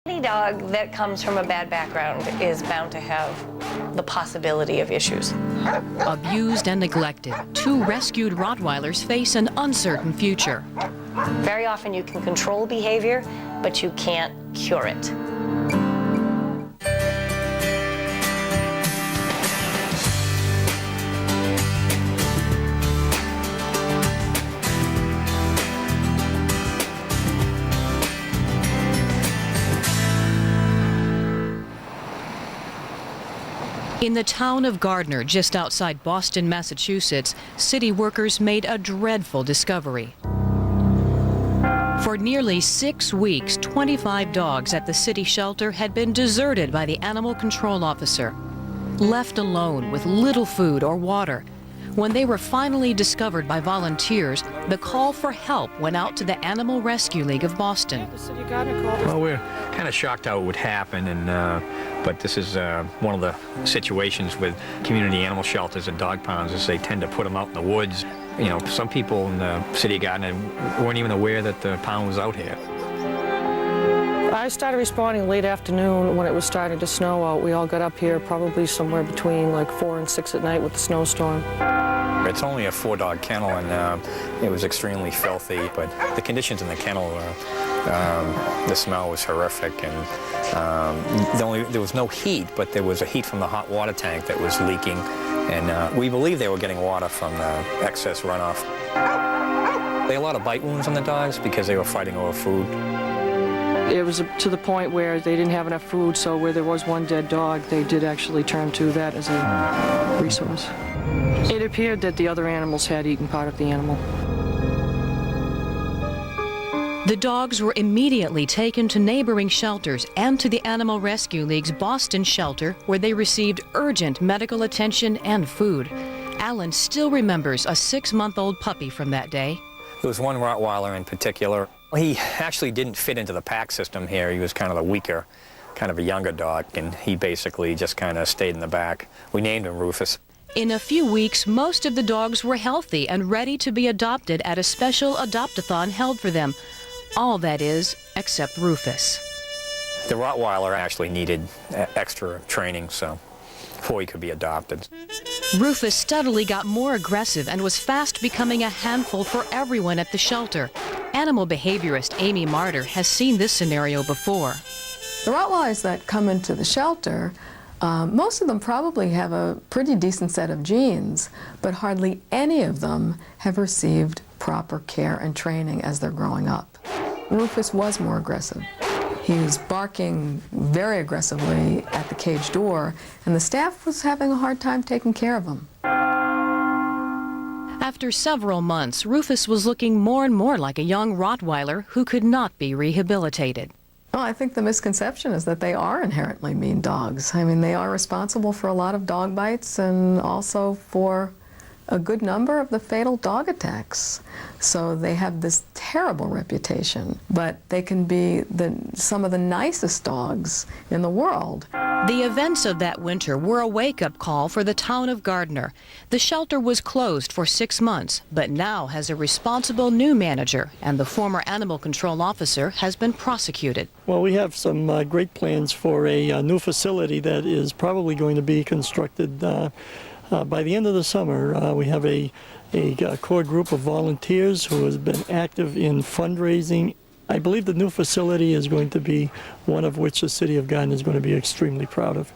Any dog that comes from a bad background is bound to have the possibility of issues. Abused and neglected, two rescued Rottweilers face an uncertain future. Very often you can control behavior, but you can't cure it. In the town of Gardner, just outside Boston, Massachusetts, city workers made a dreadful discovery. For nearly 6 weeks, 25 dogs at the city shelter had been deserted by the animal control officer, left alone with little food or water. When they were finally discovered by volunteers, the call for help went out to the Animal Rescue League of Boston. Well, we're kind of shocked how it would happen, but this is one of the situations with community animal shelters and dog pounds is they tend to put them out in the woods. You know, some people in the city of Gardner weren't even aware that the pound was out here. I started responding late afternoon when it was starting to snow out. We all got up here probably somewhere between like 4 and 6 at night with the snowstorm. It's only a 4-dog kennel, and it was extremely filthy, but the conditions in the kennel were, the smell was horrific, and there was no heat, but there was a heat from the hot water tank that was leaking, and we believe they were getting water from the excess runoff. They had a lot of bite wounds on the dogs because they were fighting over food. It was to the point where they didn't have enough food, so where there was one dead dog, they did actually turn to that as a resource. It appeared that the other animals had eaten part of the animal. The dogs were immediately taken to neighboring shelters and to the Animal Rescue League's Boston shelter, where they received urgent medical attention and food. Alan still remembers a 6-month-old puppy from that day. There was one Rottweiler in particular. He actually didn't fit into the pack system here. He was kind of the weaker, kind of a younger dog, and he basically just kind of stayed in the back. We named him Rufus. In a few weeks, most of the dogs were healthy and ready to be adopted at a special adopt-a-thon held for them. All that is, except Rufus. The Rottweiler actually needed extra training, so before he could be adopted. Rufus steadily got more aggressive and was fast becoming a handful for everyone at the shelter. Animal behaviorist Amy Martyr has seen this scenario before. The Rottweilers that come into the shelter, most of them probably have a pretty decent set of genes, but hardly any of them have received proper care and training as they're growing up. Rufus was more aggressive. He was barking very aggressively at the cage door, and the staff was having a hard time taking care of him. After several months, Rufus was looking more and more like a young Rottweiler who could not be rehabilitated. Well, I think the misconception is that they are inherently mean dogs. I mean, they are responsible for a lot of dog bites and also for a good number of the fatal dog attacks. So they have this terrible reputation, but they can be some of the nicest dogs in the world. The events of that winter were a wake-up call for the town of Gardner. The shelter was closed for 6 months, but now has a responsible new manager, and the former animal control officer has been prosecuted. Well, we have some great plans for a new facility that is probably going to be constructed by the end of the summer. We have a core group of volunteers who has been active in fundraising. I believe the new facility is going to be one of which the city of Gardner is going to be extremely proud of.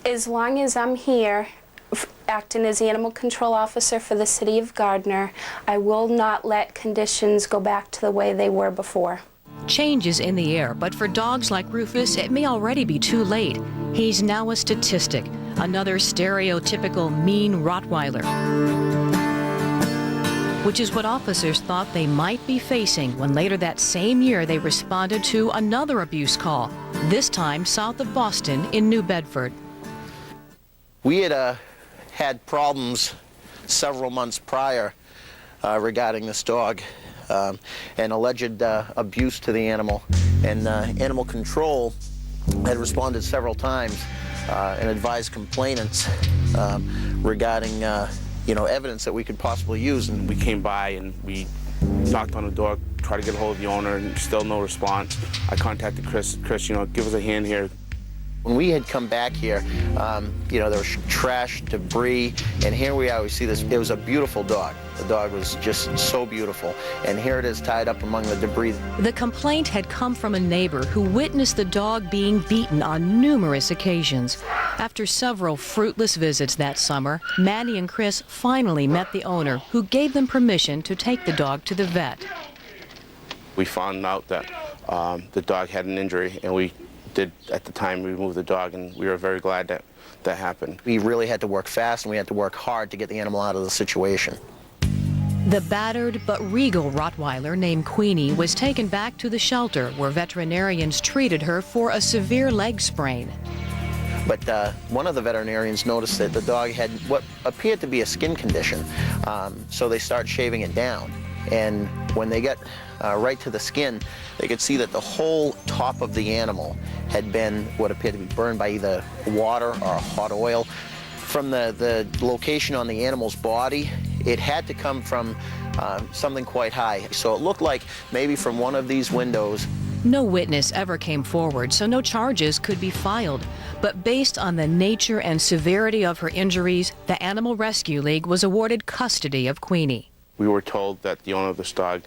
As long as I'm here acting as animal control officer for the city of Gardner, I will not let conditions go back to the way they were before. Change is in the air, but for dogs like Rufus, it may already be too late. He's now a statistic, another stereotypical mean Rottweiler, which is what officers thought they might be facing when later that same year they responded to another abuse call, this time south of Boston in New Bedford. We had had problems several months prior regarding this dog, and alleged abuse to the animal, and animal control had responded several times and advised complainants regarding evidence that we could possibly use. And we came by and we Knocked on the door, tried to get a hold of the owner, and still no response. I contacted Chris, give us a hand here. When we had come back here, there was trash, debris, and here we are, we see this. It was a beautiful dog. The dog was just so beautiful, and here it is tied up among the debris. The complaint had come from a neighbor who witnessed the dog being beaten on numerous occasions. After several fruitless visits that summer, Manny and Chris finally met the owner, who gave them permission to take the dog to the vet. We found out that the dog had an injury, and we did, at the time, remove the dog, and we were very glad that that happened. We really had to work fast, and we had to work hard to get the animal out of the situation. The battered but regal Rottweiler named Queenie was taken back to the shelter, where veterinarians treated her for a severe leg sprain. But one of the veterinarians noticed that the dog had what appeared to be a skin condition, so they started shaving it down. And when they got right to the skin, they could see that the whole top of the animal had been what appeared to be burned by either water or hot oil. From the location on the animal's body, it had to come from something quite high. So it looked like maybe from one of these windows. No witness ever came forward, so no charges could be filed. But based on the nature and severity of her injuries, the Animal Rescue League was awarded custody of Queenie. We were told that the owner of this dog,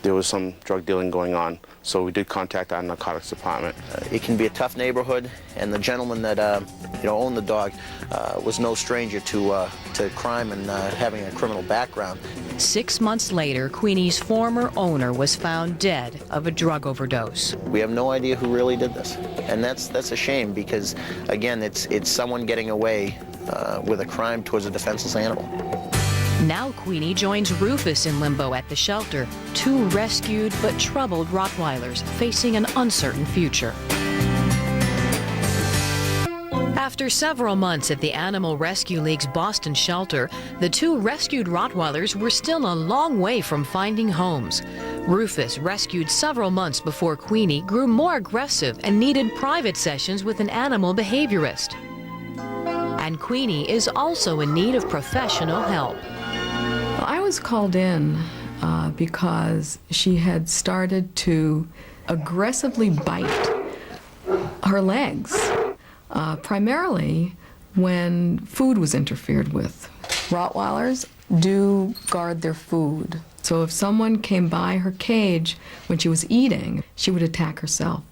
there was some drug dealing going on, so we did contact our narcotics department. It can be a tough neighborhood, and the gentleman that owned the dog was no stranger to crime and having a criminal background. 6 months later, Queenie's former owner was found dead of a drug overdose. We have no idea who really did this, and that's a shame because, again, it's someone getting away with a crime towards a defenseless animal. Now Queenie joins Rufus in limbo at the shelter, two rescued but troubled Rottweilers facing an uncertain future. After several months at the Animal Rescue League's Boston shelter, the two rescued Rottweilers were still a long way from finding homes. Rufus, rescued several months before Queenie, grew more aggressive and needed private sessions with an animal behaviorist. And Queenie is also in need of professional help. I was called in because she had started to aggressively bite her legs, primarily when food was interfered with. Rottweilers do guard their food. So if someone came by her cage when she was eating, she would attack herself.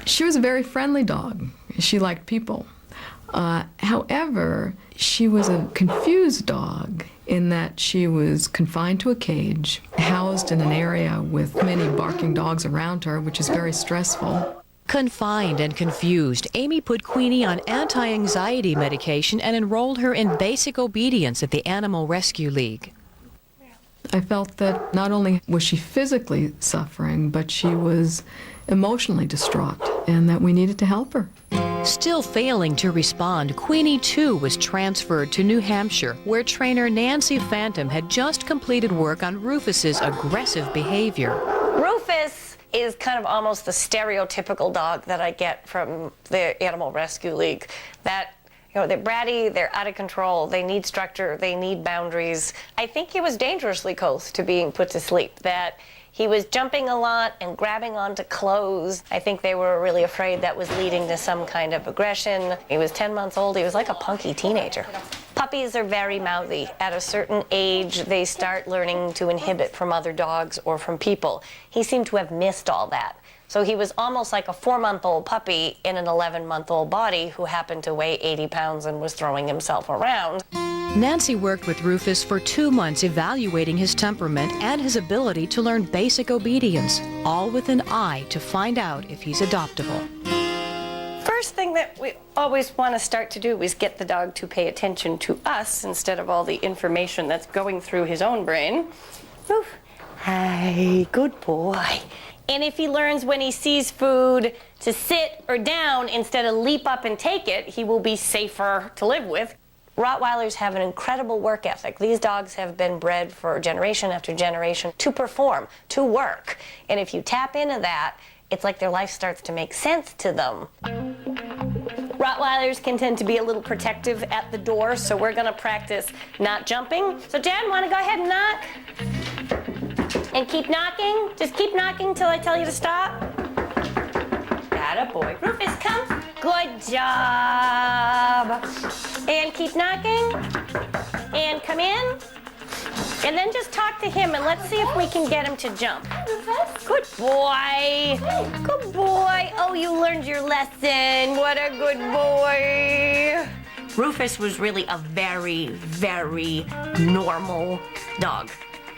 She was a very friendly dog. She liked people. However, she was a confused dog in that she was confined to a cage, housed in an area with many barking dogs around her, which is very stressful. Confined and confused, Amy put Queenie on anti-anxiety medication and enrolled her in basic obedience at the Animal Rescue League. I felt that not only was she physically suffering, but she was emotionally distraught, and that we needed to help her. Still failing to respond, Queenie too was transferred to New Hampshire, where trainer Nancy Phantom had just completed work on Rufus's aggressive behavior. Rufus is kind of almost the stereotypical dog that I get from the Animal Rescue League. That, they're bratty, they're out of control, they need structure, they need boundaries. I think he was dangerously close to being put to sleep. That he was jumping a lot and grabbing onto clothes. I think they were really afraid that was leading to some kind of aggression. He was 10 months old. He was like a punky teenager. Puppies are very mouthy. At a certain age, they start learning to inhibit from other dogs or from people. He seemed to have missed all that. So he was almost like a 4-month-old puppy in an 11-month-old body who happened to weigh 80 pounds and was throwing himself around. Nancy worked with Rufus for 2 months evaluating his temperament and his ability to learn basic obedience, all with an eye to find out if he's adoptable. First thing that we always want to start to do is get the dog to pay attention to us instead of all the information that's going through his own brain. Oof. Hi, good boy. And if he learns when he sees food to sit or down instead of leap up and take it, he will be safer to live with. Rottweilers have an incredible work ethic. These dogs have been bred for generation after generation to perform, to work. And if you tap into that, it's like their life starts to make sense to them. Rottweilers can tend to be a little protective at the door, so we're gonna practice not jumping. So Jen, wanna go ahead and knock? And keep knocking. Just keep knocking till I tell you to stop. Attaboy. Rufus, come. Good job. And keep knocking. And come in. And then just talk to him and let's see if we can get him to jump. Good boy. Good boy. Oh, you learned your lesson. What a good boy. Rufus was really a very, very normal dog.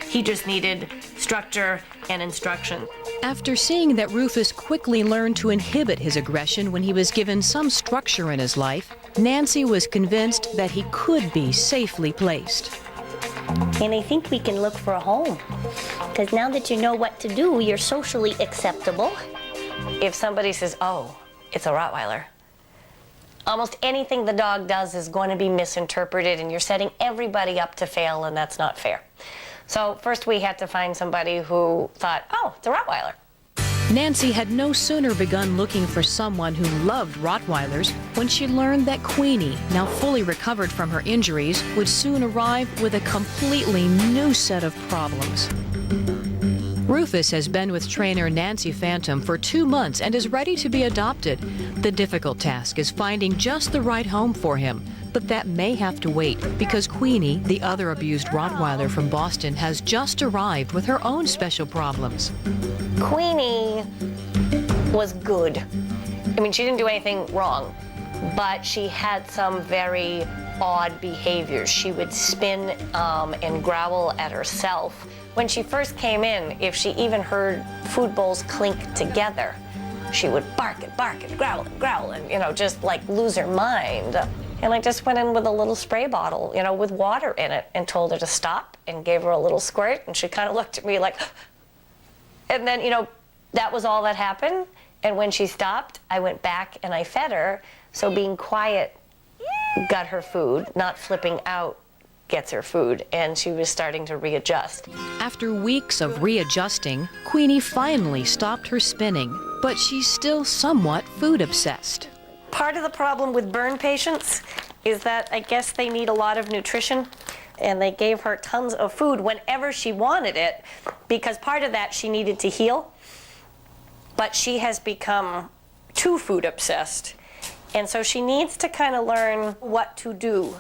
He just needed structure and instruction. After seeing that Rufus quickly learned to inhibit his aggression when he was given some structure in his life, Nancy was convinced that he could be safely placed. And I think we can look for a home. Because now that you know what to do, you're socially acceptable. If somebody says, oh, it's a Rottweiler, almost anything the dog does is going to be misinterpreted, and you're setting everybody up to fail, and that's not fair. So first we had to find somebody who thought, oh, it's a Rottweiler. Nancy had no sooner begun looking for someone who loved Rottweilers when she learned that Queenie, now fully recovered from her injuries, would soon arrive with a completely new set of problems. Rufus has been with trainer Nancy Phantom for 2 months and is ready to be adopted. The difficult task is finding just the right home for him, but that may have to wait because Queenie, the other abused Rottweiler from Boston, has just arrived with her own special problems. Queenie was good. I mean, she didn't do anything wrong, but she had some very odd behaviors. She would spin and growl at herself. When she first came in, if she even heard food bowls clink together, she would bark and growl and, you know, just like lose her mind. And I just went in with a little spray bottle, you know, with water in it and told her to stop and gave her a little squirt. And she kind of looked at me like, and then, you know, that was all that happened. And when she stopped, I went back and I fed her. So being quiet got her food, not flipping out gets her food, and she was starting to readjust. After weeks of readjusting, Queenie finally stopped her spinning, but she's still somewhat food obsessed. Part of the problem with burn patients is that I guess they need a lot of nutrition, and they gave her tons of food whenever she wanted it, because part of that she needed to heal, but she has become too food obsessed, and so she needs to kind of learn what to do.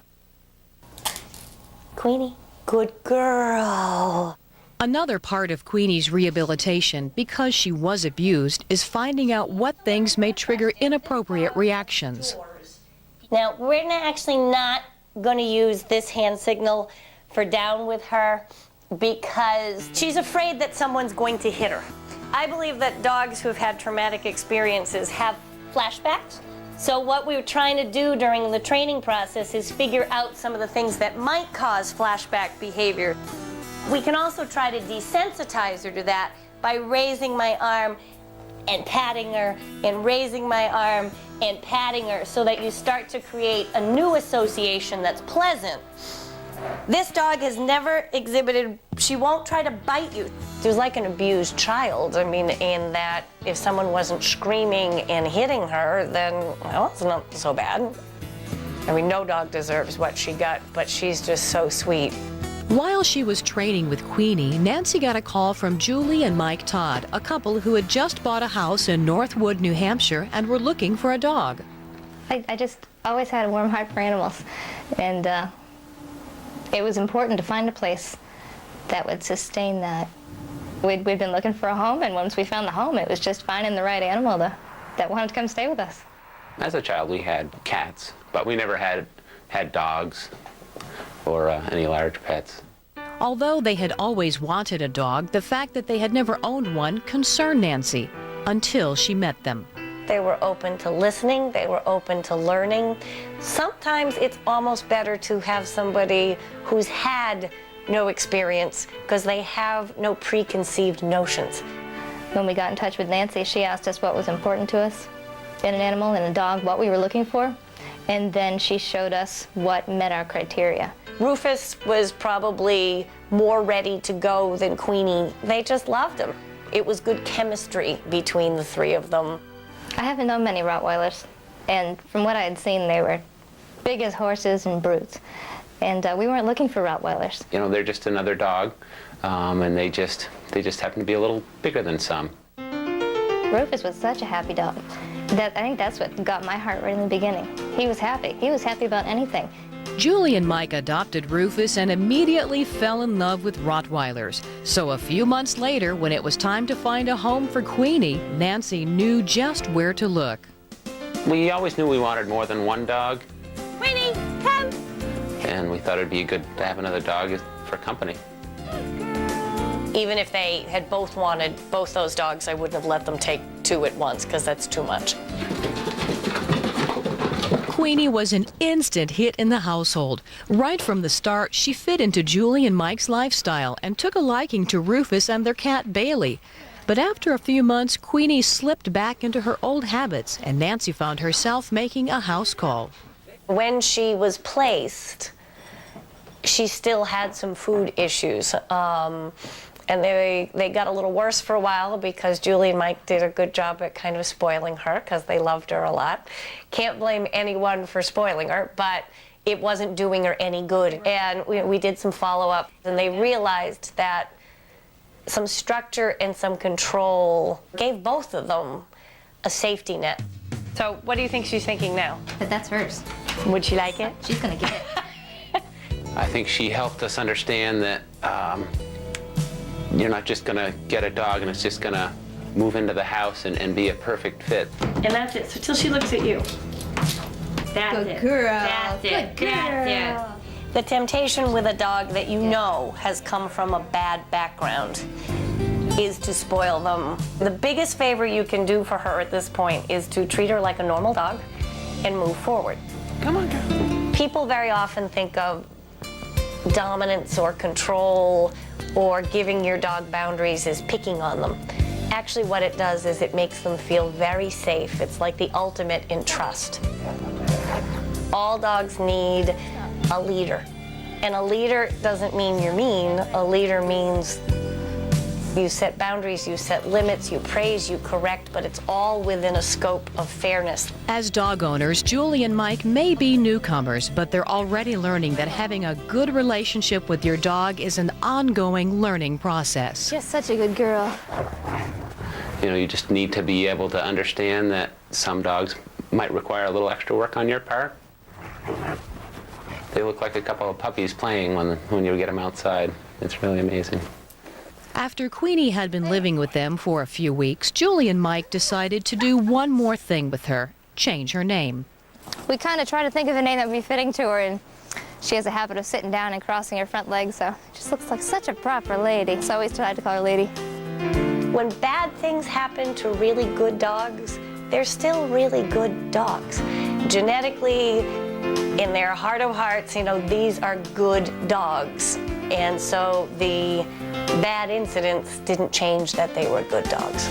Queenie, good girl. Another part of Queenie's rehabilitation, because she was abused, is finding out what things may trigger inappropriate reactions. Now, we're actually not going to use this hand signal for down with her because she's afraid that someone's going to hit her. I believe that dogs who have had traumatic experiences have flashbacks. So what we were trying to do during the training process is figure out some of the things that might cause flashback behavior. We can also try to desensitize her to that by raising my arm and patting her, and raising my arm and patting her, so that you start to create a new association that's pleasant. This dog has never exhibited, she won't try to bite you. She was like an abused child. I mean, in that if someone wasn't screaming and hitting her, then, well, it's not so bad. I mean, no dog deserves what she got, but she's just so sweet. While she was training with Queenie, Nancy got a call from Julie and Mike Todd, a couple who had just bought a house in Northwood, New Hampshire, and were looking for a dog. I just always had a warm heart for animals, and it was important to find a place that would sustain that. We'd been looking for a home, and once we found the home, it was just finding the right animal that wanted to come stay with us. As a child, we had cats, but we never had dogs or any large pets. Although they had always wanted a dog, the fact that they had never owned one concerned Nancy until she met them. They were open to listening, they were open to learning. Sometimes it's almost better to have somebody who's had no experience because they have no preconceived notions. When we got in touch with Nancy, she asked us what was important to us in an animal, in a dog, what we were looking for, and then she showed us what met our criteria. Rufus was probably more ready to go than Queenie. They just loved him. It was good chemistry between the three of them. I haven't known many Rottweilers, and from what I had seen, they were big as horses and brutes. And we weren't looking for Rottweilers. You know, they're just another dog, and they just they just happen to be a little bigger than some. Rufus was such a happy dog. I think that's what got my heart right in the beginning. He was happy. He was happy about anything. Julie and Mike adopted Rufus and immediately fell in love with Rottweilers. So a few months later, when it was time to find a home for Queenie, Nancy knew just where to look. We always knew we wanted more than one dog, Queenie, come! and we thought it'd be good to have another dog for company. Even if they had both wanted both those dogs, I wouldn't have let them take two at once, because that's too much. Queenie was an instant hit in the household. Right from the start, she fit into Julie and Mike's lifestyle and took a liking to Rufus and their cat Bailey. But after a few months, Queenie slipped back into her old habits, and Nancy found herself making a house call. When she was placed, she still had some food issues. And they got a little worse for a while because Julie and Mike did a good job at kind of spoiling her because they loved her a lot. Can't blame anyone for spoiling her, but it wasn't doing her any good. And we did some follow-up, and they realized that some structure and some control gave both of them a safety net. So what do you think she's thinking now? But that's hers. Would she like it? She's gonna get it. I think she helped us understand that you're not just gonna get a dog and it's just gonna move into the house and be a perfect fit. And that's it. So till she looks at you. That's Good it. girl. That's it. Good That's girl. it. The temptation with a dog that you know has come from a bad background is to spoil them. The biggest favor you can do for her at this point is to treat her like a normal dog and move forward. Come on, girl. People very often think of dominance or control or giving your dog boundaries as picking on them. Actually, what it does is it makes them feel very safe. It's like the ultimate in trust. All dogs need a leader. And a leader doesn't mean you're mean. A leader means you set boundaries, you set limits, you praise, you correct, but it's all within a scope of fairness. As dog owners, Julie and Mike may be newcomers, but they're already learning that having a good relationship with your dog is an ongoing learning process. Just such a good girl. You know, you just need to be able to understand that some dogs might require a little extra work on your part. They look like a couple of puppies playing when you get them outside. It's really amazing. After Queenie had been living with them for a few weeks, Julie and Mike decided to do one more thing with her, change her name. We kind of try to think of a name that would be fitting to her, and she has a habit of sitting down and crossing her front legs, so she just looks like such a proper lady. So I always tried to call her Lady. When bad things happen to really good dogs, they're still really good dogs. Genetically, in their heart of hearts, you know, these are good dogs. And so the bad incidents didn't change that they were good dogs.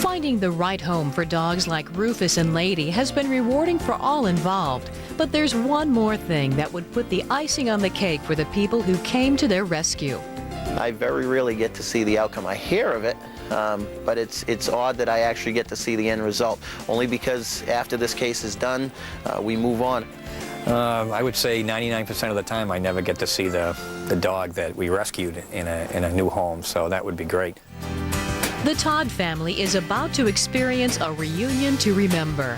Finding the right home for dogs like Rufus and Lady has been rewarding for all involved. But there's one more thing that would put the icing on the cake for the people who came to their rescue. I very rarely get to see the outcome. I hear of it, but it's odd that I actually get to see the end result, only because after this case is done, we move on. I would say 99% of the time I never get to see the dog that we rescued in a new home, so that would be great. The Todd family is about to experience a reunion to remember.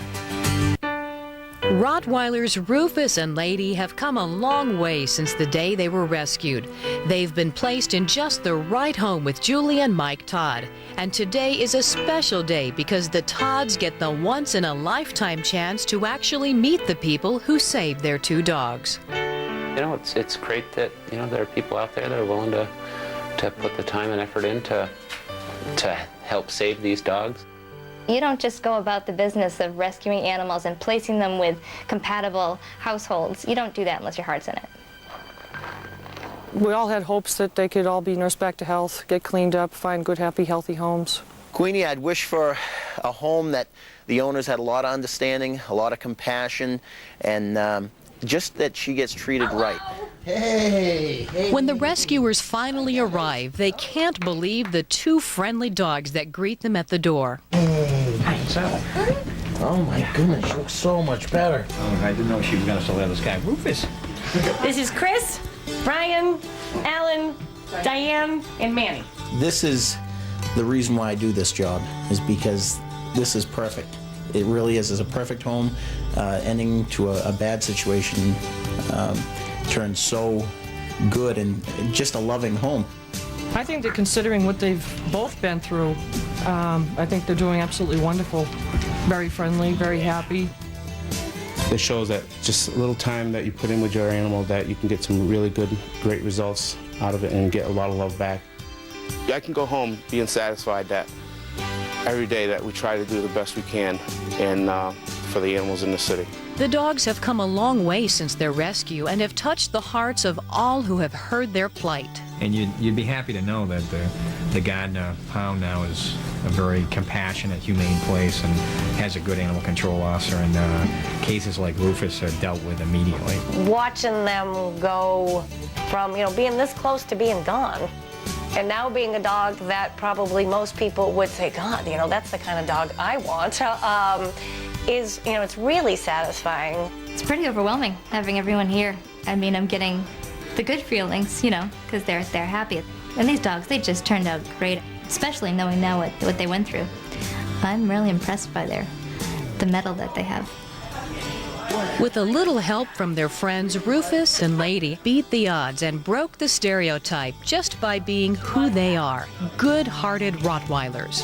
Rottweilers Rufus and Lady have come a long way since the day they were rescued. They've been placed in just the right home with Julie and Mike Todd. And today is a special day because the Todds get the once-in-a-lifetime chance to actually meet the people who saved their two dogs. You know, it's great that, you know, there are people out there that are willing to put the time and effort in to help save these dogs. You don't just go about the business of rescuing animals and placing them with compatible households. You don't do that unless your heart's in it. We all had hopes that they could all be nursed back to health, get cleaned up, find good, happy, healthy homes. Queenie, I'd wish for a home that the owners had a lot of understanding, a lot of compassion, and just that she gets treated right. Hey. When the rescuers finally arrive, they can't believe the two friendly dogs that greet them at the door. Hi, Sally. Oh my goodness, you look so much better. Oh, I didn't know she was going to still have this guy. Rufus. This is Chris, Brian, Alan, Diane, and Manny. This is the reason why I do this job, is because this is perfect. It really is. It's a perfect home. Ending to a bad situation turns so good and just a loving home. I think that considering what they've both been through, I think they're doing absolutely wonderful. Very friendly, very happy. It shows that just a little time that you put in with your animal, that you can get some really good, great results out of it and get a lot of love back. I can go home being satisfied that every day that we try to do the best we can and for the animals in the city. The dogs have come a long way since their rescue and have touched the hearts of all who have heard their plight. And you'd be happy to know that the Gardner Pound now is a very compassionate, humane place and has a good animal control officer, and cases like Rufus are dealt with immediately. Watching them go from, being this close to being gone, and now being a dog that probably most people would say, God, that's the kind of dog I want, is, it's really satisfying. It's pretty overwhelming having everyone here. I mean, I'm getting the good feelings, because they're happy. And these dogs, they just turned out great, especially knowing now what they went through. I'm really impressed by the mettle that they have. With a little help from their friends, Rufus and Lady beat the odds and broke the stereotype just by being who they are, good-hearted Rottweilers.